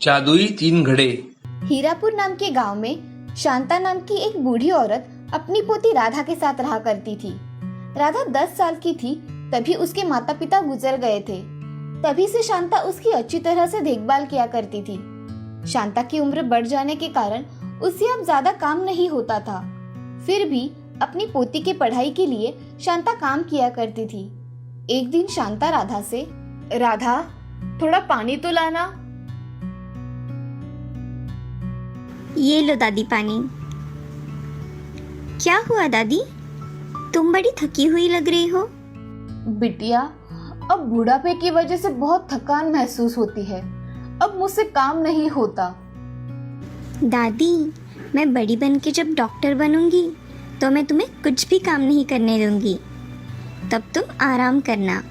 जादुई तीन घड़े। हीरापुर नाम के गांव में शांता नाम की एक बूढ़ी औरत अपनी पोती राधा के साथ रहा करती थी। राधा 10 साल की थी तभी उसके माता पिता गुजर गए थे। तभी से शांता उसकी अच्छी तरह से देखभाल किया करती थी। शांता की उम्र बढ़ जाने के कारण उससे अब ज्यादा काम नहीं होता था। फिर भी अपनी पोती के पढ़ाई के लिए शांता काम किया करती थी। एक दिन शांता राधा से, राधा थोड़ा पानी तो लाना। ये लो दादी पानी। क्या हुआ दादी, तुम बड़ी थकी हुई लग रही हो। बिटिया, अब बुढ़ापे की वजह से बहुत थकान महसूस होती है। अब मुझसे काम नहीं होता। दादी, मैं बड़ी बन के जब डॉक्टर बनूंगी तो मैं तुम्हें कुछ भी काम नहीं करने दूंगी, तब तुम आराम करना।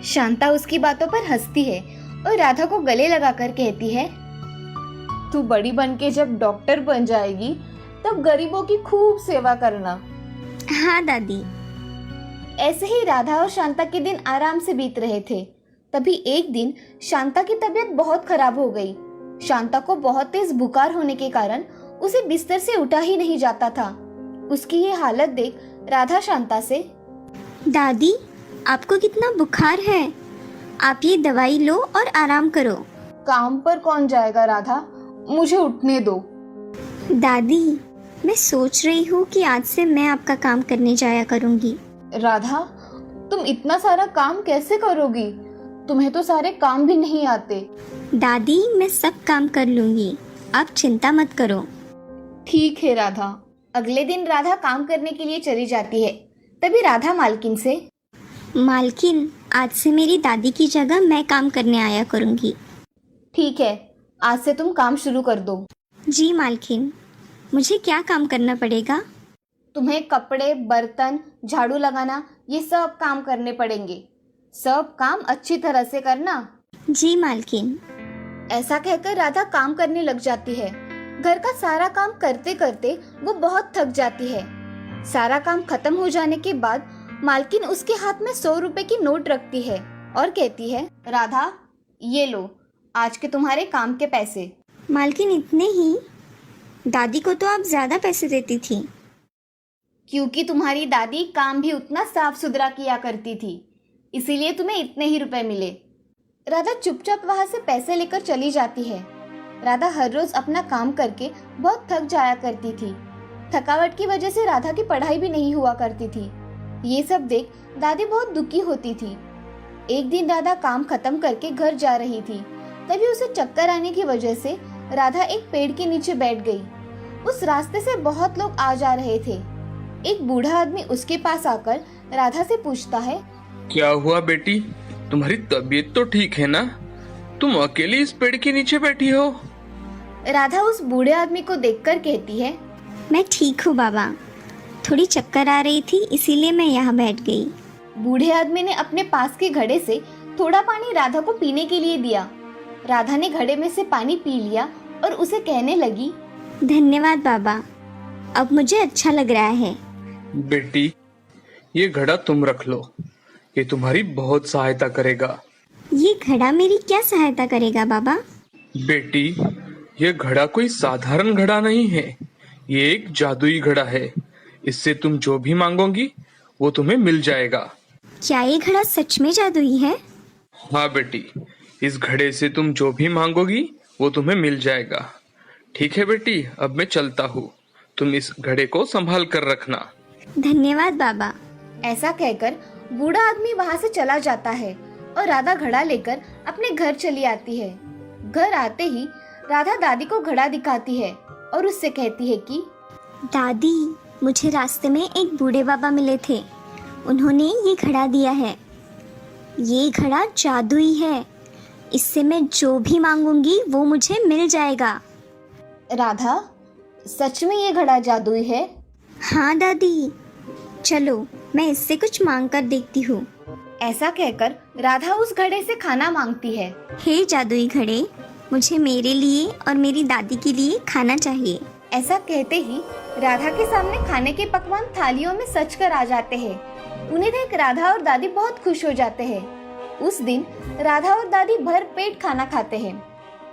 शांता उसकी बातों पर हंसती है और राधा को गले लगाकर कहती है, तू बड़ी बन के जब डॉक्टर बन जाएगी तब गरीबों की खूब सेवा करना। हाँ दादी। ऐसे ही राधा और शांता के दिन आराम से बीत रहे थे। तभी एक दिन शांता की तबीयत बहुत खराब हो गई। शांता को बहुत तेज बुखार होने के कारण उसे बिस्तर से उठा ही नहीं जाता था। उसकी ये हालत देख राधा शांता से, दादी, आपको कितना बुखार है, आप ये दवाई लो और आराम करो। काम पर कौन जाएगा राधा, मुझे उठने दो। दादी, मैं सोच रही हूँ कि आज से मैं आपका काम करने जाया करूँगी। राधा, तुम इतना सारा काम कैसे करोगी? तुम्हें तो सारे काम भी नहीं आते। दादी, मैं सब काम कर लूँगी, आप चिंता मत करो। ठीक है राधा। अगले दिन राधा काम करने के लिए चली जाती है। तभी राधा मालकिन से, मालकिन, आज से मेरी दादी की जगह मैं काम करने आया करूँगी। ठीक है, आज से तुम काम शुरू कर दो। जी मालकिन, मुझे क्या काम करना पड़ेगा? तुम्हें कपड़े, बर्तन, झाड़ू लगाना, ये सब काम करने पड़ेंगे। सब काम अच्छी तरह से करना। जी मालकिन। ऐसा कहकर राधा काम करने लग जाती है। घर का सारा काम करते करते वो बहुत थक जाती है। सारा काम खत्म हो जाने के बाद मालकिन उसके हाथ में 100 रुपए की नोट रखती है और कहती है, राधा, ये लो आज के तुम्हारे काम के पैसे। मालकिन, इतने ही? दादी को तो आप ज्यादा पैसे देती थी। क्योंकि तुम्हारी दादी काम भी उतना साफ सुथरा किया करती थी, इसीलिए तुम्हें इतने ही रुपए मिले। राधा चुपचाप वहां से पैसे लेकर चली जाती है। राधा हर रोज अपना काम करके बहुत थक जाया करती थी। थकावट की वजह से राधा की पढ़ाई भी नहीं हुआ करती थी। ये सब देख दादी बहुत दुखी होती थी। एक दिन राधा काम खत्म करके घर जा रही थी। तभी उसे चक्कर आने की वजह से राधा एक पेड़ के नीचे बैठ गई। उस रास्ते से बहुत लोग आ जा रहे थे। एक बूढ़ा आदमी उसके पास आकर राधा से पूछता है, क्या हुआ बेटी, तुम्हारी तबीयत तो ठीक है ना? तुम अकेली इस पेड़ के नीचे बैठी हो? राधा उस बूढ़े आदमी को देखकर कहती है, मैं ठीक हूँ बाबा, थोड़ी चक्कर आ रही थी इसीलिए मैं यहाँ बैठ गई। बूढ़े आदमी ने अपने पास के घड़े से थोड़ा पानी राधा को पीने के लिए दिया। राधा ने घड़े में से पानी पी लिया और उसे कहने लगी, धन्यवाद बाबा, अब मुझे अच्छा लग रहा है। बेटी, ये घड़ा तुम रख लो, ये तुम्हारी बहुत सहायता करेगा। ये घड़ा मेरी क्या सहायता करेगा बाबा? बेटी, ये घड़ा कोई साधारण घड़ा नहीं है, ये एक जादुई घड़ा है। इससे तुम जो भी मांगोगी वो तुम्हें मिल जाएगा। क्या ये घड़ा सच में जादुई है? हाँ बेटी, इस घड़े से तुम जो भी मांगोगी वो तुम्हें मिल जाएगा। ठीक है बेटी, अब मैं चलता हूँ, तुम इस घड़े को संभाल कर रखना। धन्यवाद बाबा। ऐसा कहकर बूढ़ा आदमी वहाँ से चला जाता है और राधा घड़ा लेकर अपने घर चली आती है। घर आते ही राधा दादी को घड़ा दिखाती है और उससे कहती है कि, दादी, मुझे रास्ते में एक बूढ़े बाबा मिले थे, उन्होंने ये घड़ा दिया है। ये घड़ा जादुई है, इससे मैं जो भी मांगूंगी वो मुझे मिल जाएगा। राधा, सच में ये घड़ा जादुई है? हाँ दादी, चलो मैं इससे कुछ मांग कर देखती हूँ। ऐसा कहकर राधा उस घड़े से खाना मांगती है। हे जादुई घड़े, मुझे मेरे लिए और मेरी दादी के लिए खाना चाहिए। ऐसा कहते ही राधा के सामने खाने के पकवान थालियों में सज कर आ जाते हैं। उन्हें देख राधा और दादी बहुत खुश हो जाते हैं। उस दिन राधा और दादी भर पेट खाना खाते हैं।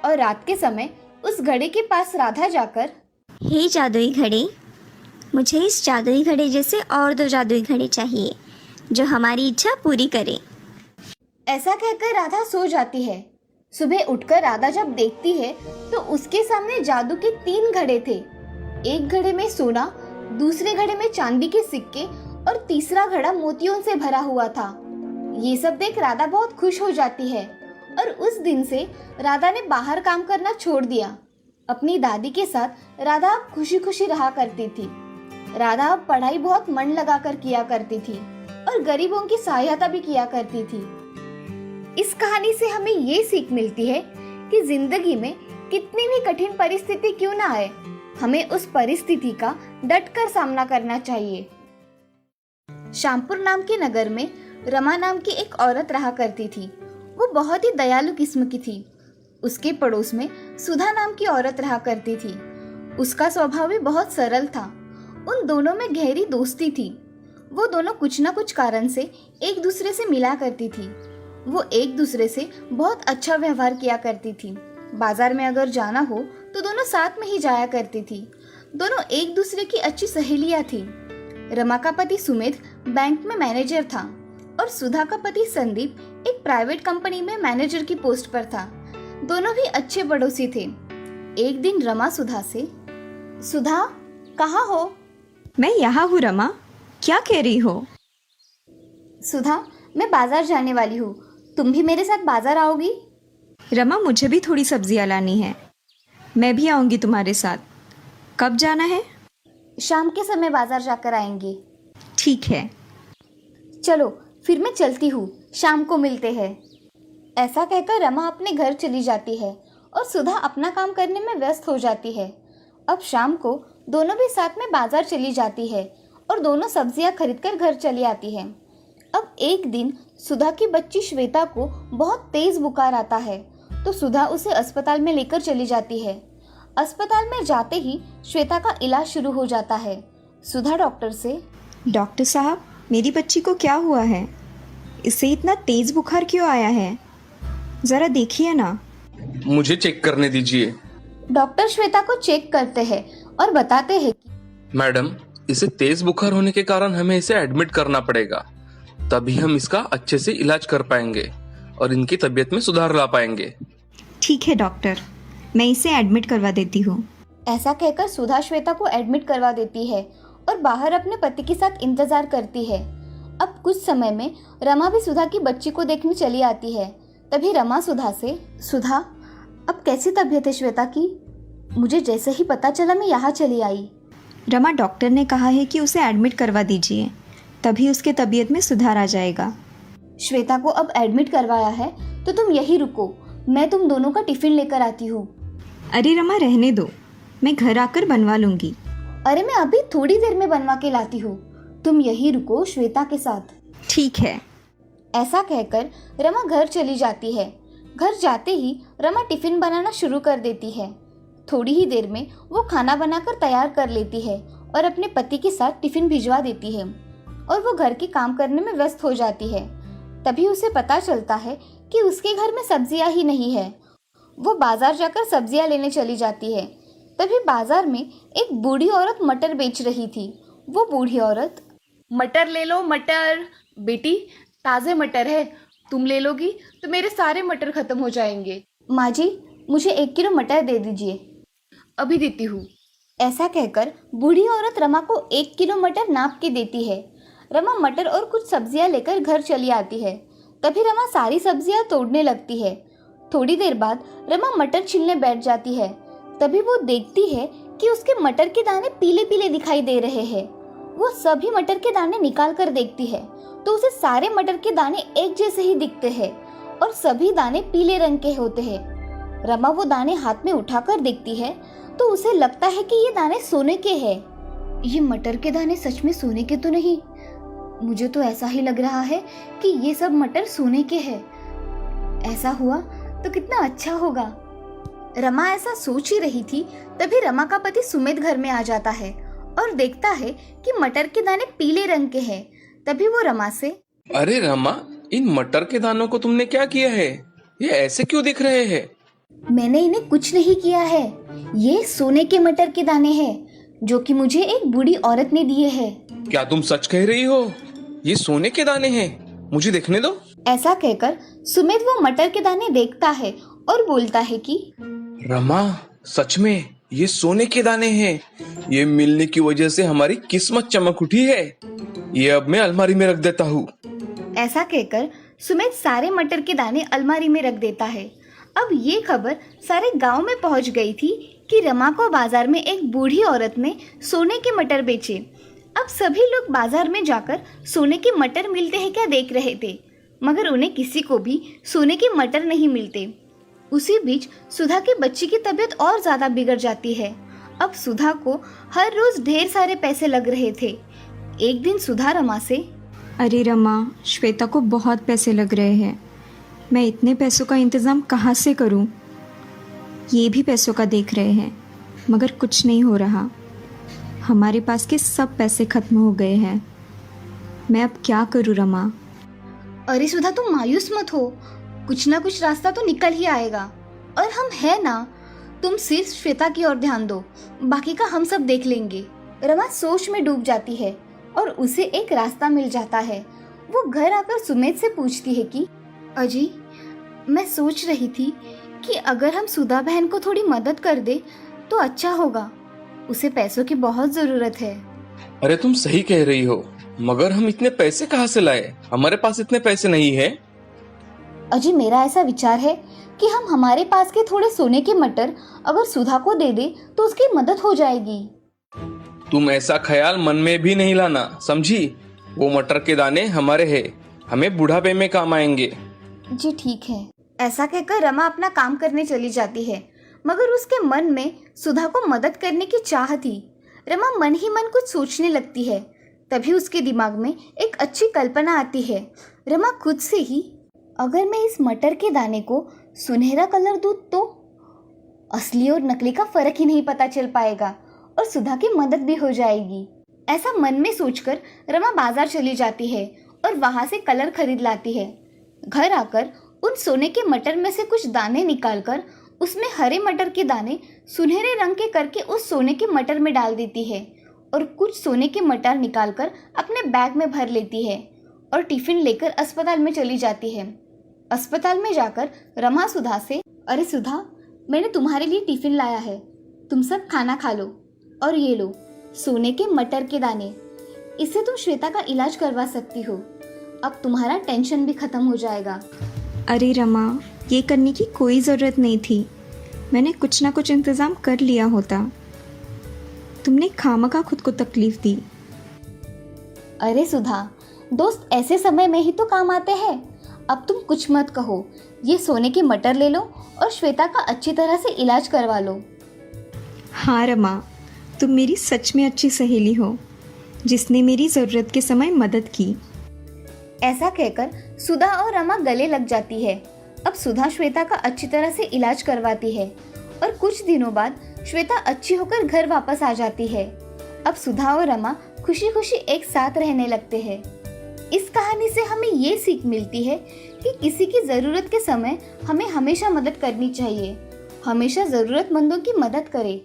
और रात के समय उस घड़े के पास राधा जाकर, हे जादुई घड़े, मुझे इस जादुई घड़े जैसे और 2 जादुई घड़े चाहिए जो हमारी इच्छा पूरी करे। ऐसा कहकर राधा सो जाती है। सुबह उठकर राधा जब देखती है तो उसके सामने जादू के 3 घड़े थे। एक घड़े में सोना, दूसरे घड़े में चांदी के सिक्के और तीसरा घड़ा मोतियों से भरा हुआ था। ये सब देख राधा बहुत खुश हो जाती है और उस दिन से राधा ने बाहर काम करना छोड़ दिया। अपनी दादी के साथ राधा अब खुशी खुशी रहा करती थी। राधा अब पढ़ाई बहुत मन लगाकर किया करती थी और गरीबों की सहायता भी किया करती थी। इस कहानी से हमें ये सीख मिलती है कि जिंदगी में कितनी भी कठिन परिस्थिति क्यों ना आए, हमें उस परिस्थिति का डटकर सामना करना चाहिए। श्यामपुर नाम के नगर में रमा नाम की एक औरत रहा करती थी। वो बहुत ही दयालु किस्म की थी। उसके पड़ोस में सुधा नाम की औरत रहा करती थी। उसका स्वभाव भी बहुत सरल था। उन दोनों में गहरी दोस्ती थी। वो दोनों कुछ न कुछ कारण से एक दूसरे से मिला करती थी। वो एक दूसरे से बहुत अच्छा व्यवहार किया करती थी। बाजार में अगर जाना हो तो दोनों साथ में ही जाया करती थी। दोनों एक दूसरे की अच्छी सहेलियां थी। रमा का पति सुमेध बैंक में मैनेजर था और सुधा का पति संदीप एक प्राइवेट कंपनी में मैनेजर की पोस्ट पर था। दोनों भी अच्छे पड़ोसी थे। एक दिन रमा सुधा से, सुधा कहाँ हो? मैं यहाँ हूँ रमा, क्या कह रही हो? सुधा, मैं बाजार जाने वाली हूँ, तुम भी मेरे साथ बाजार आओगी? रमा, मुझे भी थोड़ी सब्जियाँ लानी है, मैं भी आऊँगी तुम्हारे साथ। कब जाना है? शाम के समय बाजार जाकर आएंगे। ठीक है। चलो फिर मैं चलती हूँ, शाम को मिलते हैं। ऐसा कहकर रमा अपने घर चली जाती है और सुधा अपना काम करने में व्यस्त हो जाती है। अब शाम को दोनों भी साथ में बाजार चली जाती है और दोनों सब्जियां खरीदकर घर चली आती है। अब एक दिन सुधा की बच्ची श्वेता को बहुत तेज बुखार आता है तो सुधा उसे अस्पताल में लेकर चली जाती है। अस्पताल में जाते ही श्वेता का इलाज शुरू हो जाता है। सुधा डॉक्टर से, डॉक्टर साहब, मेरी बच्ची को क्या हुआ है? इसे इतना तेज बुखार क्यों आया है? जरा देखिए ना। मुझे चेक करने दीजिए। डॉक्टर श्वेता को चेक करते हैं और बताते हैं कि मैडम, इसे तेज बुखार होने के कारण हमें इसे एडमिट करना पड़ेगा, तभी हम इसका अच्छे से इलाज कर पाएंगे और इनकी तबीयत में सुधार ला पाएंगे। ठीक है डॉक्टर, मैं इसे एडमिट करवा देती हूँ। ऐसा कहकर सुधा श्वेता को एडमिट करवा देती है और बाहर अपने पति के साथ इंतजार करती है। अब कुछ समय में रमा भी सुधा की बच्ची को देखने चली आती है। तभी रमा सुधा से, सुधा, अब कैसी तबीयत है श्वेता की? मुझे जैसे ही पता चला मैं यहाँ चली आई। रमा, डॉक्टर ने कहा है कि उसे एडमिट करवा दीजिए, तभी उसके तबीयत में सुधार आ जाएगा। श्वेता को अब एडमिट करवाया है तो तुम यहीं रुको, मैं तुम दोनों का टिफिन लेकर आती हूँ। अरे रमा, रहने दो, मैं घर आकर बनवा लूँगी। अरे मैं अभी थोड़ी देर में बनवा के लाती हूँ, तुम यहीं रुको श्वेता के साथ। ठीक है। ऐसा कहकर रमा घर चली जाती है। घर जाते ही रमा टिफिन बनाना शुरू कर देती है। थोड़ी ही देर में वो खाना बनाकर तैयार कर लेती है और अपने पति के साथ टिफिन भिजवा देती है और वो घर के काम करने में व्यस्त हो जाती है। तभी उसे पता चलता है कि उसके घर में सब्जियां ही नहीं है। वो बाजार जाकर सब्जियां लेने चली जाती है। तभी बाजार में एक बूढ़ी औरत मटर बेच रही थी। वो बूढ़ी औरत, मटर ले लो मटर। बेटी, ताज़े मटर है, तुम ले लोगी तो मेरे सारे मटर खत्म हो जाएंगे। माँ जी, मुझे 1 किलो मटर दे दीजिए। अभी देती हूँ। ऐसा कहकर बूढ़ी औरत रमा को 1 किलो मटर नाप के देती है। रमा मटर और कुछ सब्जियां लेकर घर चली आती है। तभी रमा सारी सब्जियां तोड़ने लगती है। थोड़ी देर बाद रमा मटर छीलने बैठ जाती है। तभी वो देखती है कि उसके मटर के दाने पीले पीले दिखाई दे रहे हैं। वो सभी मटर के दाने निकाल कर देखती है तो उसे सारे मटर के दाने एक जैसे ही दिखते हैं और सभी दाने पीले रंग के होते हैं। रमा वो दाने हाथ में उठाकर देखती है तो उसे लगता है कि ये दाने सोने के हैं। ये मटर के दाने सच में सोने के तो नहीं, मुझे तो ऐसा ही लग रहा है कि ये सब मटर सोने के हैं। ऐसा हुआ तो कितना अच्छा होगा। रमा ऐसा सोच ही रही थी तभी रमा का पति सुमित घर में आ जाता है और देखता है कि मटर के दाने पीले रंग के हैं। तभी वो रमा से, अरे रमा, इन मटर के दानों को तुमने क्या किया है? ये ऐसे क्यों दिख रहे हैं? मैंने इन्हें कुछ नहीं किया है। ये सोने के मटर के दाने हैं जो कि मुझे एक बूढ़ी औरत ने दिए हैं। क्या तुम सच कह रही हो? ये सोने के दाने हैं, मुझे देखने दो। ऐसा कहकर सुमित वो मटर के दाने देखता है और बोलता है कि रमा, सच में ये सोने के दाने हैं। ये मिलने की वजह से हमारी किस्मत चमक उठी है। ये अब मैं अलमारी में रख देता हूँ। ऐसा कहकर सुमित सारे मटर के दाने अलमारी में रख देता है। अब ये खबर सारे गांव में पहुंच गई थी कि रमा को बाजार में एक बूढ़ी औरत ने सोने के मटर बेचे। अब सभी लोग बाजार में जाकर सोने के मटर मिलते हैं क्या देख रहे थे, मगर उन्हें किसी को भी सोने के मटर नहीं मिलते। उसी बीच सुधा की बच्ची की तबीयत और ज्यादा बिगड़ जाती है। अब सुधा को हर रोज ढेर सारे पैसे लग रहे थे। एक दिन सुधा रमा से, अरे रमा, श्वेता को बहुत पैसे लग रहे हैं। मैं इतने पैसों का इंतज़ाम कहाँ से करूँ? ये भी पैसों का देख रहे हैं मगर कुछ नहीं हो रहा। हमारे पास के सब पैसे खत्म हो गए हैं। मैं अब क्या करूँ रमा? अरे सुधा, तुम मायूस मत हो, कुछ ना कुछ रास्ता तो निकल ही आएगा। और हम है ना, तुम सिर्फ श्वेता की ओर ध्यान दो, बाकी का हम सब देख लेंगे। रमा सोच में डूब जाती है और उसे एक रास्ता मिल जाता है। वो घर आकर सुमित से पूछती है कि अजी, मैं सोच रही थी कि अगर हम सुधा बहन को थोड़ी मदद कर दे तो अच्छा होगा। उसे पैसों की बहुत जरूरत है। अरे तुम सही कह रही हो, मगर हम इतने पैसे कहाँ से लाए? हमारे पास इतने पैसे नहीं है। अजी, मेरा ऐसा विचार है कि हम हमारे पास के थोड़े सोने के मटर अगर सुधा को दे दे तो उसकी मदद हो जाएगी। तुम ऐसा ख्याल मन में भी नहीं लाना, समझी? वो मटर के दाने हमारे हैं, हमें बुढ़ापे में काम आएंगे। जी ठीक है। ऐसा कहकर रमा अपना काम करने चली जाती है, मगर उसके मन में सुधा को मदद करने की चाह थी। रमा मन ही मन कुछ सोचने लगती है। तभी उसके दिमाग में एक अच्छी कल्पना आती है। रमा खुद से ही, अगर मैं इस मटर के दाने को सुनहरा कलर दूं तो असली और नकली का फर्क ही नहीं पता चल पाएगा और सुधा की मदद भी हो जाएगी। ऐसा मन में सोचकर रमा बाजार चली जाती है और वहां से कलर खरीद लाती है। घर आकर उन सोने के मटर में से कुछ दाने निकालकर उसमें हरे मटर के दाने सुनहरे रंग के करके उस सोने के मटर में डाल देती है और कुछ सोने के मटर निकालकर अपने बैग में भर लेती है और टिफिन लेकर अस्पताल में चली जाती है। अस्पताल में जाकर रमा सुधा से, अरे सुधा, मैंने तुम्हारे लिए टिफिन लाया है, तुम सब खाना खा लो। और ये लो सोने के मटर के दाने, इससे तुम श्वेता का इलाज करवा सकती हो। अब तुम्हारा टेंशन भी खत्म हो जाएगा। अरे रमा, ये करने की कोई ज़रूरत नहीं थी। मैंने कुछ ना कुछ इंतज़ाम कर लिया होता। तुमने खामखा खुद को तकलीफ दी। अरे सुधा, दोस्त ऐसे समय में ही तो काम आते हैं। अब तुम कुछ मत कहो, ये सोने के मटर ले लो और श्वेता का अच्छी तरह से इलाज करवा लो। हाँ रमा, तुम मेरी सच में अच्छी सहेली हो जिसने मेरी ज़रूरत के समय मदद की। ऐसा कहकर सुधा और रमा गले लग जाती है। अब सुधा श्वेता का अच्छी तरह से इलाज करवाती है और कुछ दिनों बाद श्वेता अच्छी होकर घर वापस आ जाती है। अब सुधा और रमा खुशी खुशी एक साथ रहने लगते हैं। इस कहानी से हमें ये सीख मिलती है कि किसी की ज़रूरत के समय हमें हमेशा मदद करनी चाहिए। हमेशा ज़रूरतमंदों की मदद करें।